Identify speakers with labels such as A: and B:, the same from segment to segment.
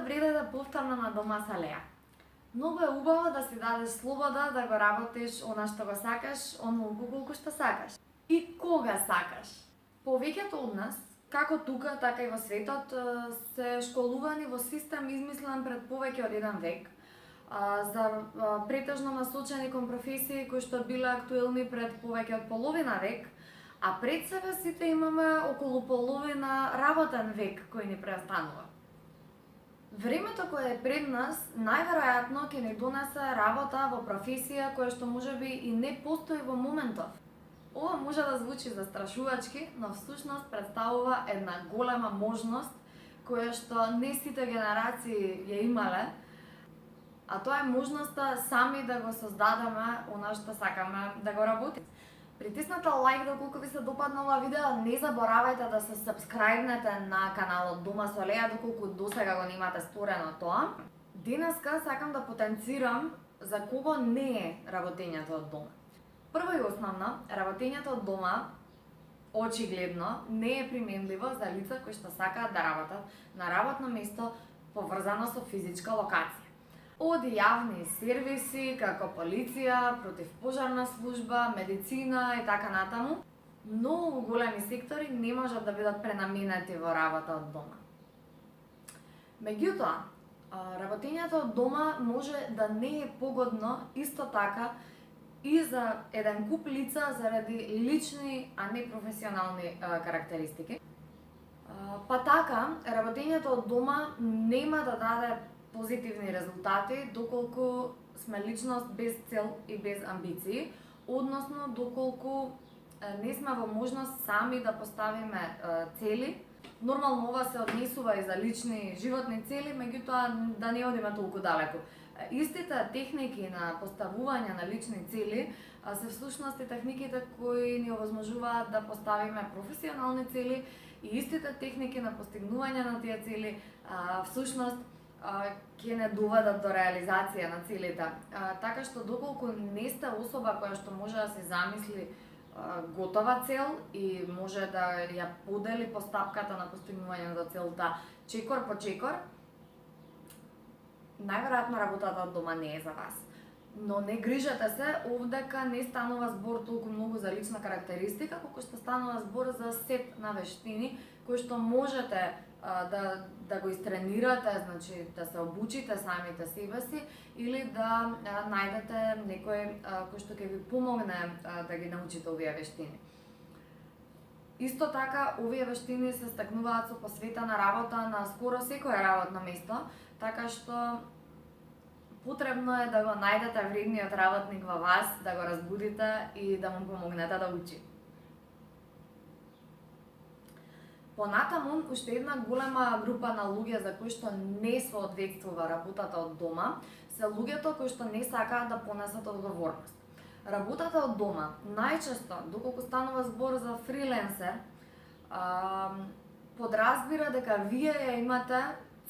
A: вреде да повторно на дома са леа. Многу е убаво да си дадеш слобода да го работиш она што го сакаш, онолку колку што сакаш. И кога сакаш. Повеќето од нас, како тука, така и во светот, се школувани во систем измислен пред повеќе од еден век, за претежно насочени кон професии кои што биле актуелни пред повеќе од половина век, а пред себе сите имаме околу половина работен век кој ни преостанува. Времето кое е пред нас најверојатно ќе ни донесе работа во професија која што можеби и не постои во моментов. Ова може да звучи застрашувачки, но всушност представува една голема можност која што не сите генерации ја имале, а тоа е можноста сами да го создадеме она што сакаме да го работиме. Притиснете лайк доколку ви се допадна ова видео, не заборавајте да се сабскрајбнете на каналот Дома со Леа доколку досега го немате сторено тоа. Денеска сакам да потенцирам за кого не е работењето од дома. Прво и основно, работењето од дома очигледно не е применливо за лица кои што сакаат да работат на работно место поврзано со физичка локација. Од јавни сервиси, како полиција, противпожарна служба, медицина и така натаму, многу големи сектори не можат да бидат пренаменети во работа од дома. Меѓутоа, работењето од дома може да не е погодно исто така и за еден куп лица заради лични, а не професионални карактеристики. Па така, работењето од дома нема да даде позитивни резултати доколку сме личност без цел и без амбиции, односно доколку не сме во можност сами да поставиме цели. Нормално ова се однесува и за лични животни цели, меѓутоа да не одиме толку далеку. Истите техники на поставување на лични цели се всушност и техниките кои ни овозможуваат да поставиме професионални цели и истите техники на постигнување на тие цели всушност ќе не доведат до реализација на целите. Така што доколку не сте особа која што може да се замисли готова цел и може да ја подели постапката на постигнување на целта чекор по чекор, најверојатно работата од дома не е за вас. Но не грижете се, овдека не станува збор толку многу за лична карактеристика, колку што станува збор за сет на вештини кои што можете да го истренирате, значи да се обучите самите себе си или да најдете некој кој што ќе ви помогне да ги научите овие вештини. Исто така, овие вештини се стекнуваат со посветена работа на скоро секое работно место, така што потребно е да го најдете вредниот работник во вас, да го разбудите и да му помогнете да учи. Понатаму, уште една голема група на луѓе за кои што не соодветствува работата од дома, се луѓето кои што не сакаат да понесат одговорност. Работата од дома, најчесто, доколку станува збор за фриленсер, подразбира дека вие ја имате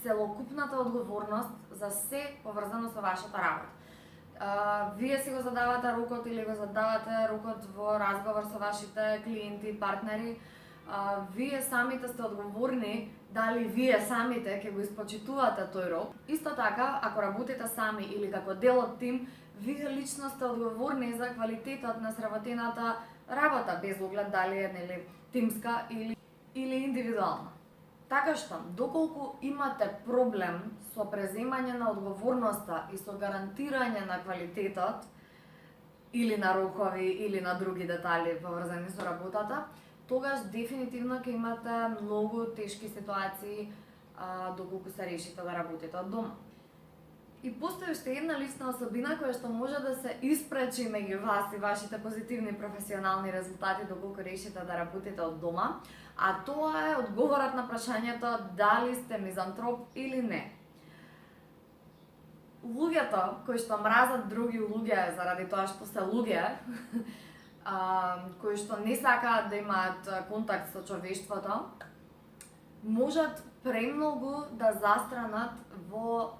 A: целокупната одговорност за се поврзано со вашата работа. Вие си го задавате рокот или го задавате рокот во разговор со вашите клиенти, партнери, вие самите сте одговорни дали вие самите ќе го испочитувате тој рок. Исто така, ако работите сами или како дел од тим, вие лично сте одговорни за квалитетот на сработената работа, без оглед дали е тимска или индивидуална. Така што, доколку имате проблем со преземање на одговорноста и со гарантирање на квалитетот или на рокови или на други детали поврзани со работата, тогаш дефинитивно ќе имате многу тешки ситуации доколку се решите да работите од дома. И постои уште една лична особина која што може да се испречи меѓу вас и вашите позитивни професионални резултати доколку решите да работите од дома, а тоа е одговорот на прашањето дали сте мизантроп или не. Луѓето кои што мразат други луѓе заради тоа што се луѓе, кои што не сакаат да имаат контакт со човештвото, можат премногу да застранат во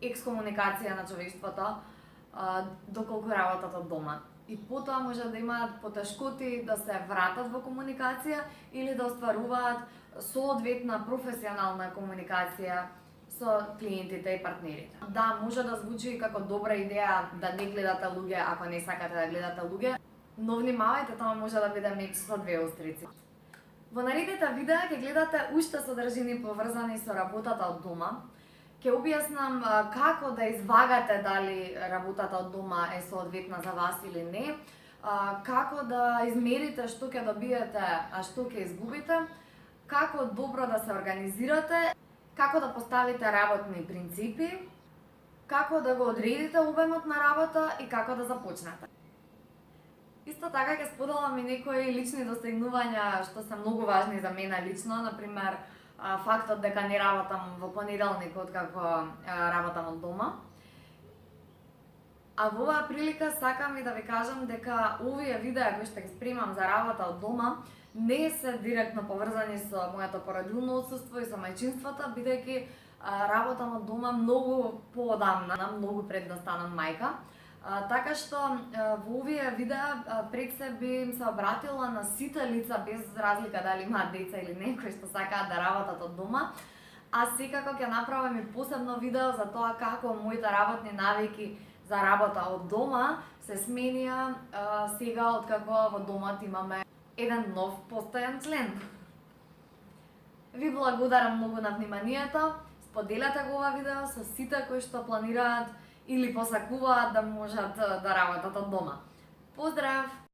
A: екскомуникација на човештвото доколку работат од дома. И потоа може да имаат потешкоти да се вратат во комуникација или да остваруваат соодветна професионална комуникација со клиентите и партнерите. Да, може да звучи како добра идеја да не гледате луѓе ако не сакате да гледате луѓе, но внимавајте, тоа може да биде меч со две острици. Во наредните видеа ќе гледате уште содржини поврзани со работата од дома. Ќе објаснам како да извагате дали работата од дома е соодветна за вас или не, како да измерите што ќе добиете, а што ќе изгубите, како добро да се организирате, како да поставите работни принципи, како да го одредите обемот на работа и како да започнете. Исто така ќе споделам и некои лични достигнувања што се многу важни за мене лично, например фактот дека не работам во понеделник откако работам од дома. А во оваа прилика сакам и да ви кажам дека овие видеа кои што ги спремам за работа од дома не се директно поврзани со моето породилно отсуство и со мајчинството, бидејќи работам од дома многу поодамна, многу пред да станам мајка. Така што во овие видеа пред се би им се обратила на сите лица без разлика дали имаат деца или не, кои што сакаат да работат од дома. А секако ќе направам и посебно видео за тоа како моите работни навики за работа од дома се сменија сега откако во домот имаме еден нов постојан член. Ви благодарам многу на вниманието. Споделете го ова видео со сите кои што планираат или посакуваат да можат да работат од дома. Поздрав!